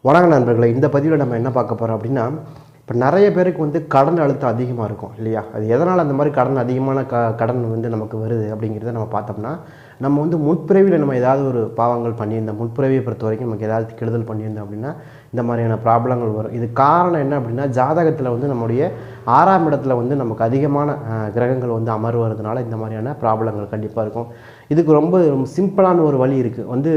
வணக்கம் நண்பர்களே, இந்த பதிவில் நம்ம என்ன பார்க்க போகிறோம் அப்படின்னா, இப்போ நிறைய பேருக்கு வந்து கடன் அழுத்தம் அதிகமாக இருக்கும் இல்லையா? அது எதனால் அந்த மாதிரி கடன் அதிகமான கடன் வந்து நமக்கு வருது அப்படிங்கிறத நம்ம பார்த்தோம்னா, நம்ம வந்து முற்பிறவியில் நம்ம ஏதாவது ஒரு பாவங்கள் பண்ணியிருந்தோம், முற்பிறவியை பொறுத்த வரைக்கும் நமக்கு ஏதாவது கெடுதல் பண்ணியிருந்தோம் அப்படின்னா இந்த மாதிரியான ப்ராப்ளங்கள் வரும். இது காரணம் என்ன அப்படின்னா, ஜாதகத்தில் வந்து நம்முடைய 6ஆம் இடத்துல வந்து நமக்கு அதிகமான கிரகங்கள் வந்து அமர்வதுனால இந்த மாதிரியான ப்ராப்ளங்கள் கண்டிப்பாக இருக்கும். இதுக்கு ரொம்ப சிம்பிளான ஒரு வழி இருக்குது. வந்து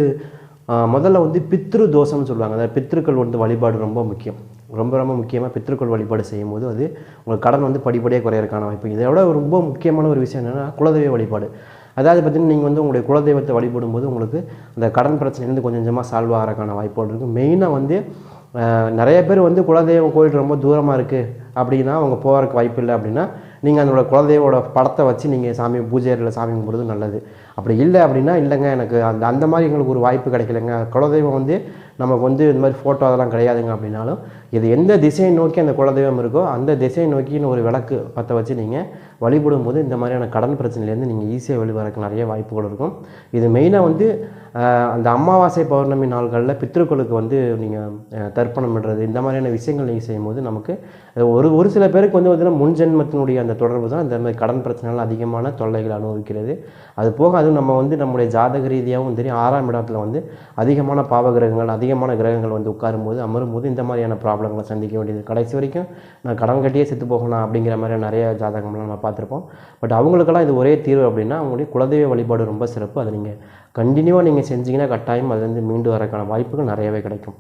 முதல்ல வந்து பித்ரு தோஷம்னு சொல்லுவாங்க. அதாவது பித்ருக்கள் வந்து வழிபாடு ரொம்ப முக்கியம். ரொம்ப ரொம்ப முக்கியமாக பித்ருக்கள் வழிபாடு செய்யும்போது அது உங்களுக்கு கடன் வந்து படிப்படியாக குறையிறதுக்கான வாய்ப்பு. இதை விட ரொம்ப முக்கியமான ஒரு விஷயம் என்னென்னா குலதெய்வ வழிபாடு. அதாவது பார்த்திங்கன்னா, நீங்கள் வந்து உங்களுடைய குலதெய்வத்தை வழிபடும்போது உங்களுக்கு அந்த கடன் பிரச்சனைலேருந்து கொஞ்சம் கொஞ்சமாக சால்வ் ஆகிறதுக்கான வாய்ப்புகள் இருக்குது. மெயினாக வந்து நிறைய பேர் வந்து குலதெய்வ கோயில் ரொம்ப தூரமாக இருக்குது அப்படின்னா அவங்க போகிறதுக்கு வாய்ப்பு இல்லை அப்படின்னா, நீங்கள் அதனோட குலதெய்வோட படத்தை வச்சு நீங்கள் சாமி பூஜை அறையில் சாமி கும்பிட்றது நல்லது. அப்படி இல்லை அப்படின்னா, இல்லைங்க எனக்கு அந்த மாதிரி எங்களுக்கு ஒரு வாய்ப்பு கிடைக்கலங்க, குலதெய்வம் வந்து நமக்கு வந்து இந்த மாதிரி ஃபோட்டோ அதெல்லாம் கிடையாதுங்க அப்படின்னாலும், இது எந்த திசையை நோக்கி அந்த குலதெய்வம் இருக்கோ அந்த திசையை நோக்கின்னு ஒரு விளக்கு பற்ற வச்சு நீங்கள் வழிபடும் போது இந்த மாதிரியான கடன் பிரச்சனையிலேருந்து நீங்கள் ஈஸியாக வெளிவரக்கு நிறைய வாய்ப்புகள் இருக்கும். இது மெயினாக வந்து அந்த அமாவாசை பௌர்ணமி நாள்களில் பித்ருக்களுக்கு வந்து நீங்கள் தர்ப்பணம் பண்ணுறது இந்த மாதிரியான விஷயங்கள் நீங்கள் செய்யும்போது நமக்கு ஒரு சில பேருக்கு வந்து பார்த்திங்கன்னா முன்ஜென்மத்தினுடைய அந்த தொடர்பு தான் இந்த மாதிரி கடன் பிரச்சனைகள் அதிகமான தொல்லைகள் அனுபவிக்கிறது. அது போக அதுவும் நம்ம வந்து நம்முடைய ஜாதக ரீதியாகவும் தெரியும் 6ஆம் இடத்துல வந்து அதிகமான பாவகிரகங்கள் அதிகமான கிரகங்கள் வந்து உட்காரும்போது அமரும்போது இந்த மாதிரியான ப்ராப்ளங்களை சந்திக்க வேண்டியது. கடைசி வரைக்கும் நான் கடன் கட்டியே செத்து போகணும் அப்படிங்கிற மாதிரி நிறைய ஜாதகம்லாம் நம்ம பார்த்துருப்போம். பட் அவங்களுக்கெல்லாம் இது ஒரே தீர்வு அப்படின்னா அவங்களுடைய குலதெய்வ வழிபாடு ரொம்ப சிறப்பு. அதை நீங்கள் கண்டினியூவாக நீங்கள் செஞ்சீங்கன்னா கட்டாயம் அதுலேருந்து மீண்டு வரக்கான வாய்ப்புகள் நிறையவே கிடைக்கும்.